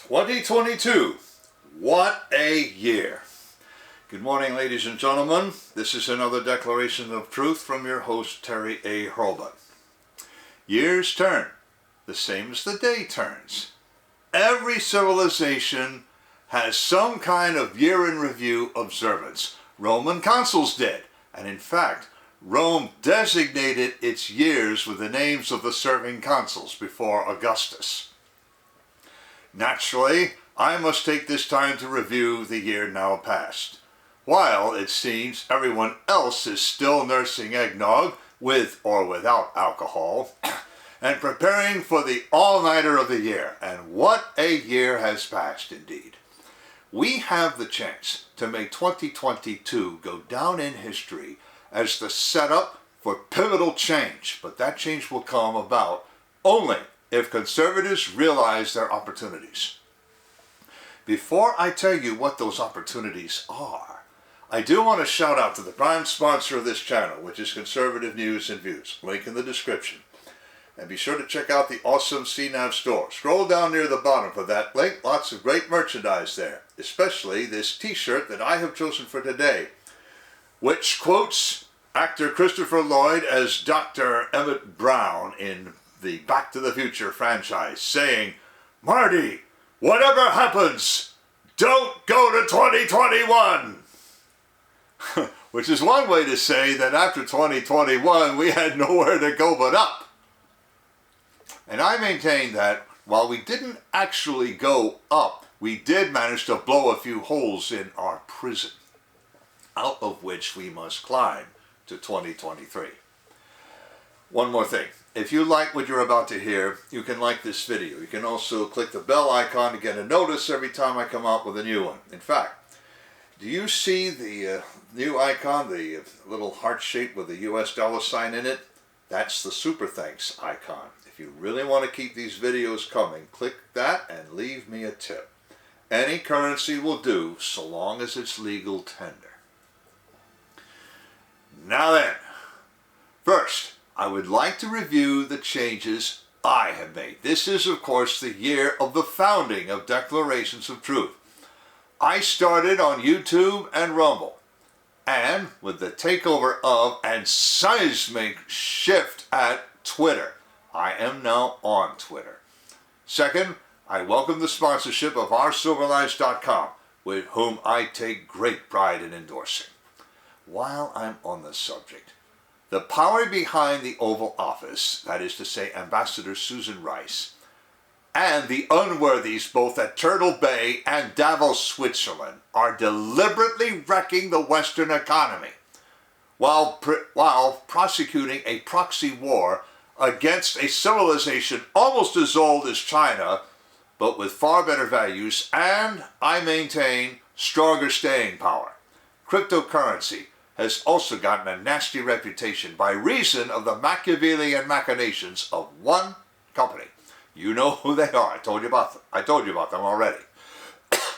2022. What a year. Good morning, ladies and gentlemen. This is another declaration of truth from your host, Terry A. Hurlbut. Years turn, the same as the day turns. Every civilization has some kind of year in review observance. Roman consuls did, and in fact, Rome designated its years with the names of the serving consuls before Augustus. Naturally, I must take this time to review the year now past, while it seems everyone else is still nursing eggnog, with or without alcohol, and preparing for the all-nighter of the year. And what a year has passed indeed. We have the chance to make 2022 go down in history as the setup for pivotal change, but that change will come about only if conservatives realize their opportunities. Before I tell you what those opportunities are, I do want to shout out to the prime sponsor of this channel, which is Conservative News and Views. Link in the description. And be sure to check out the awesome CNAV Store. Scroll down near the bottom for that link. Lots of great merchandise there, especially this t-shirt that I have chosen for today, which quotes actor Christopher Lloyd as Dr. Emmett Brown in the Back to the Future franchise, saying, "Marty, whatever happens, don't go to 2021." Which is one way to say that after 2021, we had nowhere to go but up. And I maintain that while we didn't actually go up, we did manage to blow a few holes in our prison, out of which we must climb to 2023. One more thing. If you like what you're about to hear, you can like this video. You can also click the bell icon to get a notice every time I come out with a new one. In fact, do you see the new icon, the little heart shape with the US dollar sign in it? That's the super thanks icon. If you really want to keep these videos coming, click that and leave me a tip. Any currency will do, so long as it's legal tender. Now then, first, I would like to review the changes I have made. This is, of course, the year of the founding of Declarations of Truth. I started on YouTube and Rumble, and with the takeover of and seismic shift at Twitter, I am now on Twitter. Second, I welcome the sponsorship of OurSilverLives.com, with whom I take great pride in endorsing. While I'm on the subject, the power behind the Oval Office, that is to say Ambassador Susan Rice, and the unworthies both at Turtle Bay and Davos, Switzerland, are deliberately wrecking the Western economy while prosecuting a proxy war against a civilization almost as old as China, but with far better values and, I maintain, stronger staying power. Cryptocurrency has also gotten a nasty reputation by reason of the Machiavellian machinations of one company. You know who they are. I told you about them already.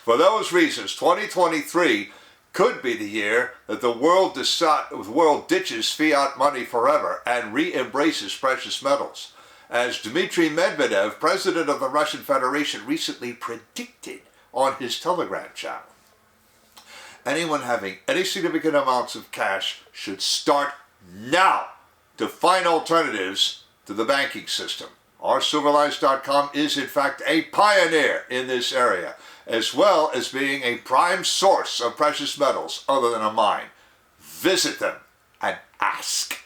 For those reasons, 2023 could be the year that the world ditches fiat money forever and re-embraces precious metals, as Dmitry Medvedev, president of the Russian Federation, recently predicted on his Telegram channel. Anyone having any significant amounts of cash should start now to find alternatives to the banking system. OurSilverLives.com is in fact a pioneer in this area, as well as being a prime source of precious metals other than a mine. Visit them and ask.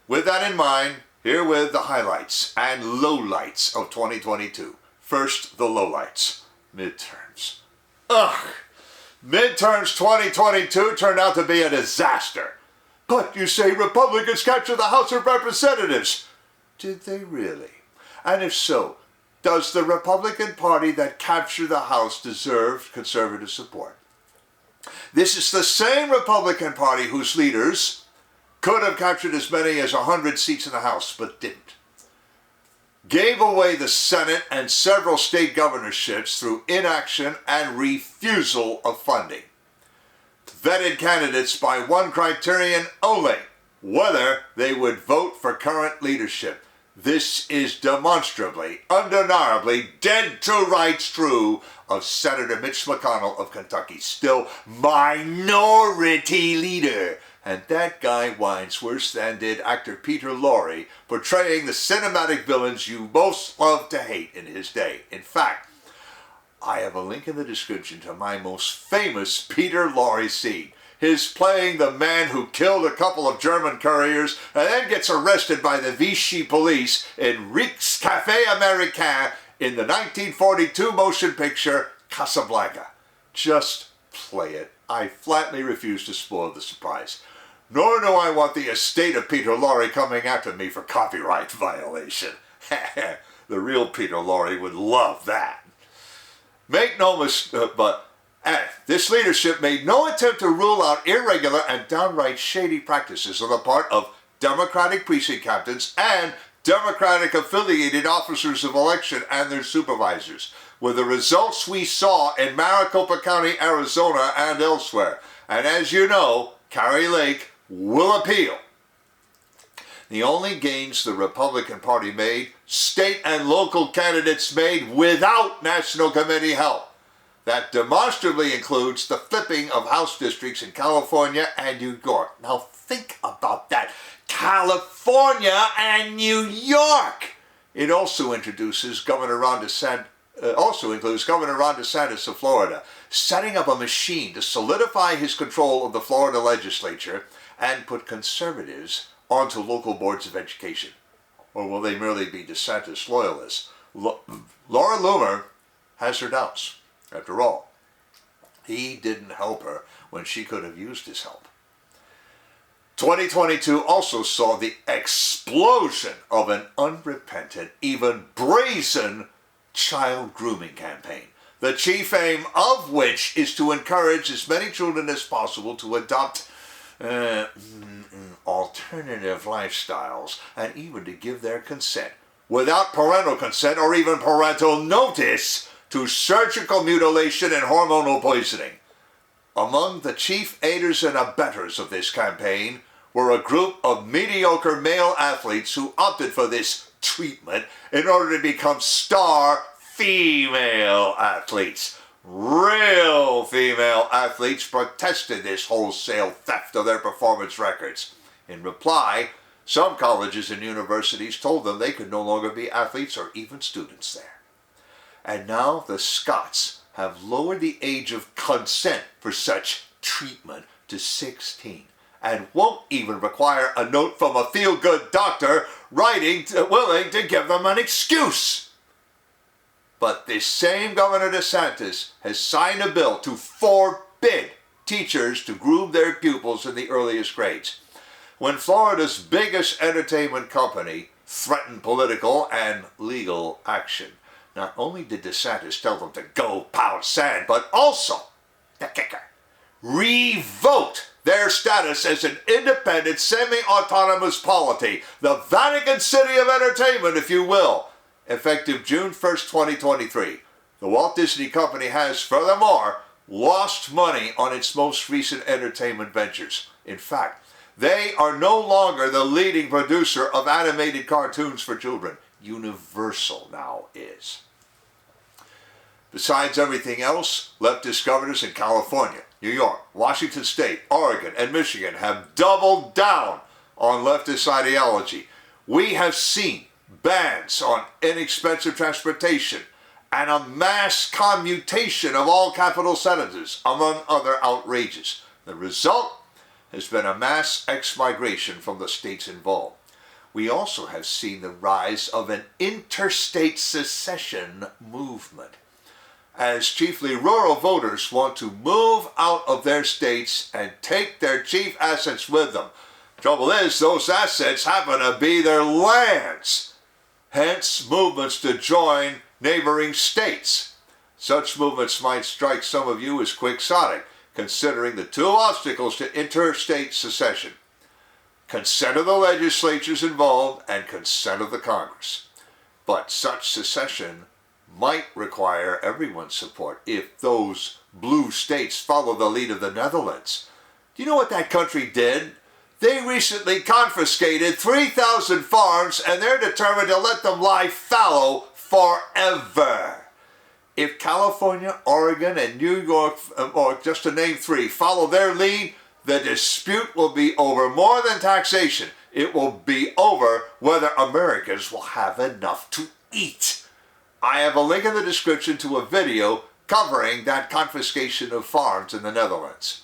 With that in mind, herewith the highlights and lowlights of 2022. First, the lowlights. Midterms. Ugh! Midterms 2022 turned out to be a disaster. But you say Republicans captured the House of Representatives. Did they really? And if so, does the Republican Party that captured the House deserve conservative support? This is the same Republican Party whose leaders could have captured as many as 100 seats in the House, but didn't. Gave away the Senate and several state governorships through inaction and refusal of funding. Vetted candidates by one criterion only: whether they would vote for current leadership. This is demonstrably, undeniably, dead to rights true of Senator Mitch McConnell of Kentucky, still minority leader. And that guy whines worse than did actor Peter Lorre, portraying the cinematic villains you most love to hate in his day. In fact, I have a link in the description to my most famous Peter Lorre scene. His playing the man who killed a couple of German couriers and then gets arrested by the Vichy police in Rick's Café Américain in the 1942 motion picture Casablanca. Just play it. I flatly refuse to spoil the surprise. Nor do I want the estate of Peter Lorre coming after me for copyright violation. The real Peter Lorre would love that. Make no mistake, this leadership made no attempt to rule out irregular and downright shady practices on the part of Democratic precinct captains and Democratic-affiliated officers of election and their supervisors, with the results we saw in Maricopa County, Arizona, and elsewhere. And as you know, Kari Lake will appeal. The only gains the Republican Party made, state and local candidates made without National Committee help. That demonstrably includes the flipping of House districts in California and New York. Now think about that. California and New York! It also includes Governor Ron DeSantis of Florida, setting up a machine to solidify his control of the Florida legislature and put conservatives onto local boards of education. Or will they merely be DeSantis loyalists? Laura Loomer has her doubts. After all, he didn't help her when she could have used his help. 2022 also saw the explosion of an unrepentant, even brazen child grooming campaign, the chief aim of which is to encourage as many children as possible to adopt alternative lifestyles and even to give their consent, without parental consent or even parental notice, to surgical mutilation and hormonal poisoning. Among the chief aiders and abettors of this campaign were a group of mediocre male athletes who opted for this treatment in order to become star female athletes. Real female athletes protested this wholesale theft of their performance records. In reply, some colleges and universities told them they could no longer be athletes or even students there. And now the Scots have lowered the age of consent for such treatment to 16 and won't even require a note from a feel-good doctor willing to give them an excuse. But this same Governor DeSantis has signed a bill to forbid teachers to groom their pupils in the earliest grades. When Florida's biggest entertainment company threatened political and legal action, not only did DeSantis tell them to go pound sand, but also, the kicker, revoked their status as an independent, semi-autonomous polity, the Vatican City of entertainment, if you will, effective June 1st, 2023. The Walt Disney Company has, furthermore, lost money on its most recent entertainment ventures. In fact, they are no longer the leading producer of animated cartoons for children. Universal now is. Besides everything else, leftist governors in California, New York, Washington State, Oregon, and Michigan have doubled down on leftist ideology. We have seen bans on inexpensive transportation and a mass commutation of all capital sentences, among other outrages. The result has been a mass ex-migration from the states involved. We also have seen the rise of an interstate secession movement, as chiefly rural voters want to move out of their states and take their chief assets with them. Trouble is, those assets happen to be their lands. Hence, movements to join neighboring states. Such movements might strike some of you as quixotic, considering the two obstacles to interstate secession: consent of the legislatures involved and consent of the Congress. But such secession might require everyone's support if those blue states follow the lead of the Netherlands. Do you know what that country did They recently confiscated 3,000 farms and they're determined to let them lie fallow forever. If California, Oregon, and New York, or just to name three, follow their lead, the dispute will be over more than taxation. It will be over whether Americans will have enough to eat. I have a link in the description to a video covering that confiscation of farms in the Netherlands.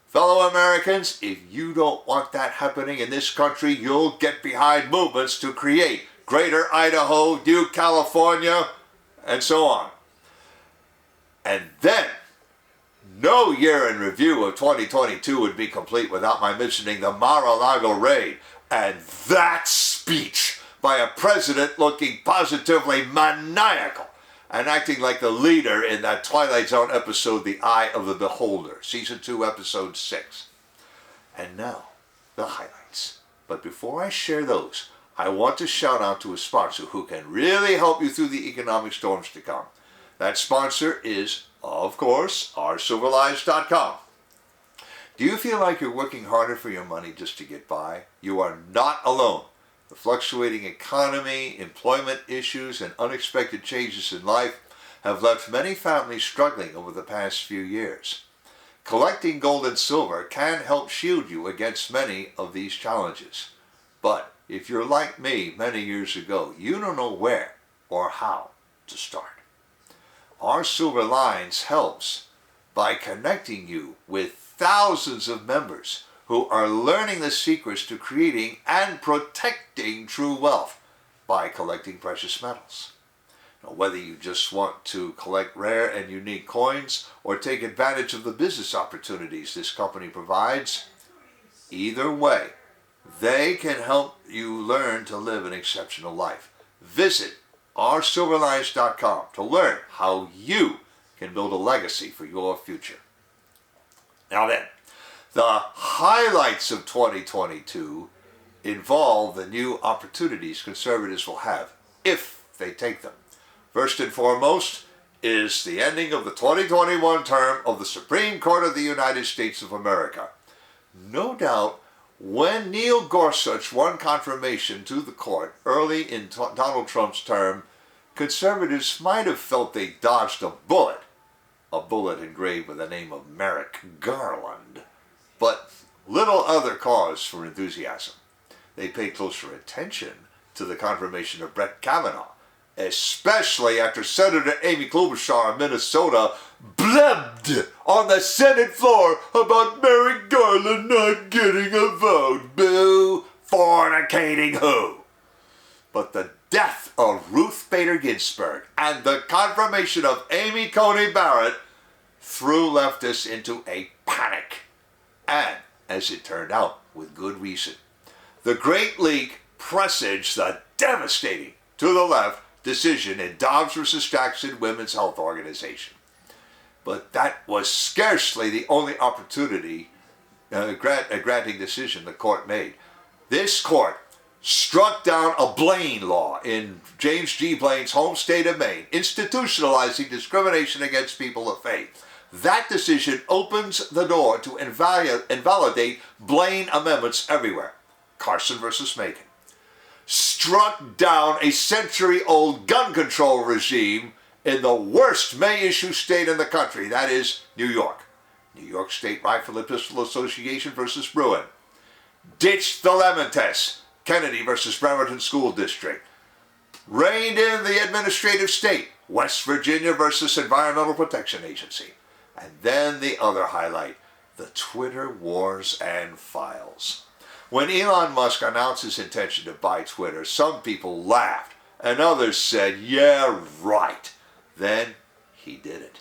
Fellow Americans, if you don't want that happening in this country, you'll get behind movements to create Greater Idaho, New California, and so on. And then, no year in review of 2022 would be complete without my mentioning the Mar-a-Lago raid and that speech by a president looking positively maniacal and acting like the leader in that Twilight Zone episode, The Eye of the Beholder, Season 2, Episode 6. And now, the highlights. But before I share those, I want to shout out to a sponsor who can really help you through the economic storms to come. That sponsor is, of course, oursilverlives.com. Do you feel like you're working harder for your money just to get by? You are not alone. The fluctuating economy, employment issues, and unexpected changes in life have left many families struggling over the past few years. Collecting gold and silver can help shield you against many of these challenges. But if you're like me many years ago, you don't know where or how to start. Our Silver Lines helps by connecting you with thousands of members who are learning the secrets to creating and protecting true wealth by collecting precious metals. Now, whether you just want to collect rare and unique coins or take advantage of the business opportunities this company provides, either way, they can help you learn to live an exceptional life. Visit oursilverlines.com to learn how you can build a legacy for your future. Now then, the highlights of 2022 involve the new opportunities conservatives will have if they take them. First and foremost is the ending of the 2021 term of the Supreme Court of the United States of America. No doubt, when Neil Gorsuch won confirmation to the court early in Donald Trump's term, conservatives might have felt they dodged a bullet engraved with the name of Merrick Garland. But little other cause for enthusiasm. They paid closer attention to the confirmation of Brett Kavanaugh, especially after Senator Amy Klobuchar of Minnesota blabbed on the Senate floor about Merrick Garland not getting a vote. Boo! Fornicating who? But the death of Ruth Bader Ginsburg and the confirmation of Amy Coney Barrett threw leftists into a panic. And, as it turned out, with good reason. The Great Leak presaged the devastating, to the left, decision in Dobbs versus Jackson Women's Health Organization. But that was scarcely the only opportunity, granting decision the court made. This court struck down a Blaine law in James G. Blaine's home state of Maine, institutionalizing discrimination against people of faith. That decision opens the door to invalidate Blaine amendments everywhere. Carson versus Macon struck down a century-old gun control regime in the worst may-issue state in the country, that is, New York. New York State Rifle and Pistol Association versus Bruin. Ditched the lemon test, Kennedy versus Bremerton School District. Reined in the administrative state, West Virginia versus Environmental Protection Agency. And then the other highlight, the Twitter wars and files. When Elon Musk announced his intention to buy Twitter, some people laughed and others said, yeah, right. Then he did it.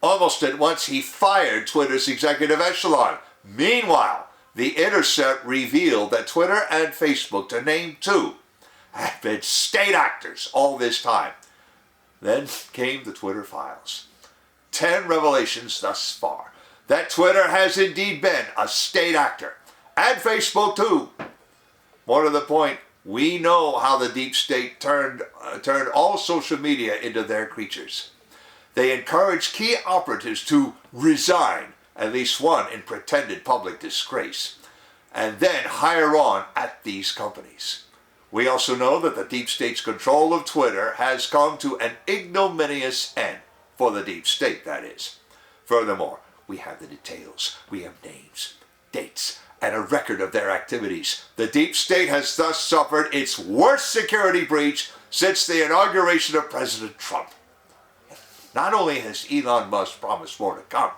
Almost at once he fired Twitter's executive echelon. Meanwhile, The Intercept revealed that Twitter and Facebook, to name two, have been state actors all this time. Then came the Twitter files. 10 revelations thus far that Twitter has indeed been a state actor, and Facebook too. More to the point, we know how the deep state turned all social media into their creatures. They encouraged key operatives to resign, at least one in pretended public disgrace. and then hire on at these companies. We also know that the deep state's control of Twitter has come to an ignominious end, for the deep state, that is. Furthermore, we have the details, we have names, dates, and a record of their activities. The deep state has thus suffered its worst security breach since the inauguration of President Trump. Not only has Elon Musk promised more to come,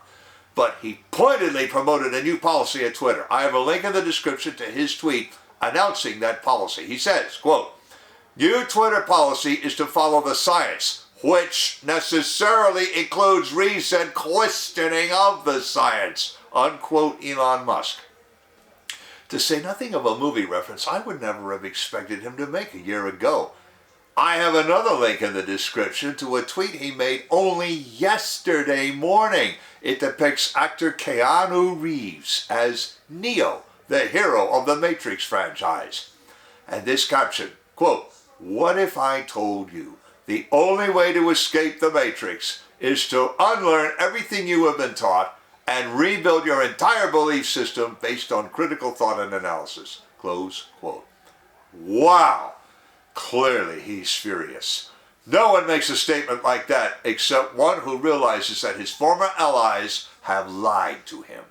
but he pointedly promoted a new policy at Twitter. I have a link in the description to his tweet announcing that policy. He says, quote, "New Twitter policy is to follow the science, which necessarily includes recent questioning of the science," unquote Elon Musk. To say nothing of a movie reference I would never have expected him to make a year ago. I have another link in the description to a tweet he made only yesterday morning. It depicts actor Keanu Reeves as Neo, the hero of the Matrix franchise. And this caption, quote, "What if I told you the only way to escape the Matrix is to unlearn everything you have been taught and rebuild your entire belief system based on critical thought and analysis," close quote. Wow! Clearly he's furious. No one makes a statement like that except one who realizes that his former allies have lied to him.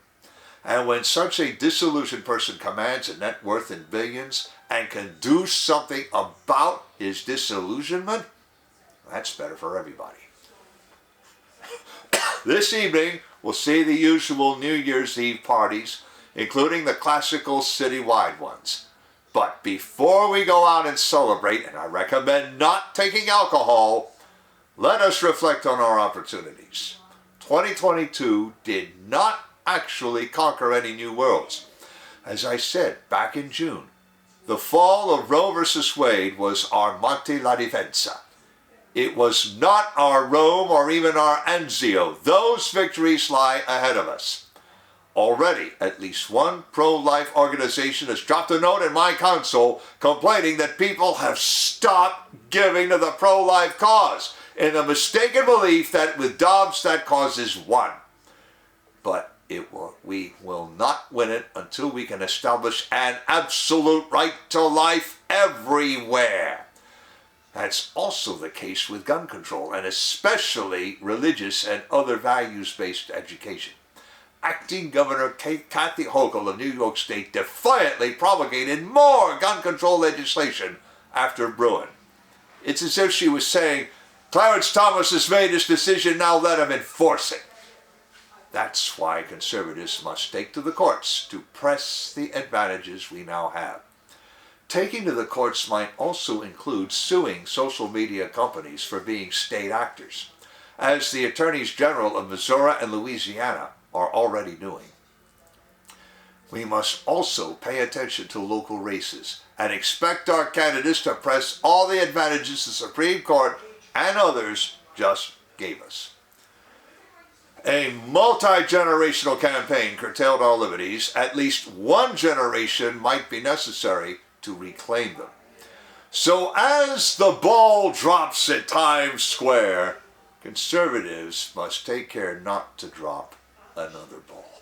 And when such a disillusioned person commands a net worth in billions and can do something about his disillusionment, that's better for everybody. This evening, we'll see the usual New Year's Eve parties, including the classical citywide ones. But before we go out and celebrate, and I recommend not taking alcohol, let us reflect on our opportunities. 2022 did not actually conquer any new worlds. As I said back in June, the fall of Roe versus Wade was our Monte la Difensa. It was not our Rome or even our Anzio. Those victories lie ahead of us. Already, at least one pro-life organization has dropped a note in my console complaining that people have stopped giving to the pro-life cause in the mistaken belief that with Dobbs that cause is won. But we will not win it until we can establish an absolute right to life everywhere. That's also the case with gun control, and especially religious and other values-based education. Acting Governor Kathy Hochul of New York State defiantly promulgated more gun control legislation after Bruin. It's as if she was saying, "Clarence Thomas has made his decision, now let him enforce it." That's why conservatives must take to the courts to press the advantages we now have. Taking to the courts might also include suing social media companies for being state actors, as the attorneys general of Missouri and Louisiana are already doing. We must also pay attention to local races and expect our candidates to press all the advantages the Supreme Court and others just gave us. A multi-generational campaign curtailed our liberties. At least one generation might be necessary to reclaim them. So as the ball drops at Times Square, conservatives must take care not to drop another ball.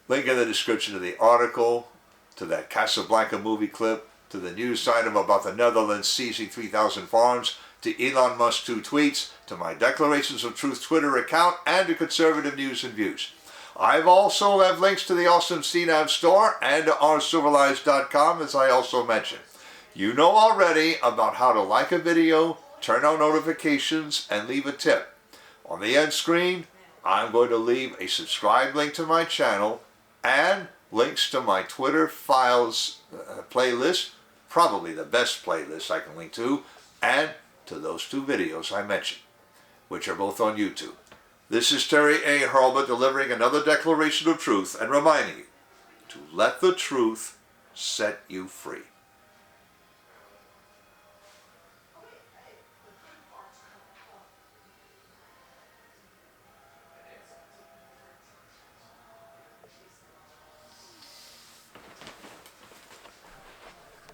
Link in the description to the article, to that Casablanca movie clip, to the news item about the Netherlands seizing 3,000 farms, to Elon Musk's 2 tweets, to my Declarations of Truth Twitter account, and to conservative news and views. I've also have links to the awesome CNAV Store and to ourcivilized.com, as I also mentioned. You know already about how to like a video, turn on notifications, and leave a tip. On the end screen, I'm going to leave a subscribe link to my channel and links to my Twitter files playlist, probably the best playlist I can link to, and to those 2 videos I mentioned, which are both on YouTube. This is Terry A. Hurlbut delivering another declaration of truth and reminding you to let the truth set you free.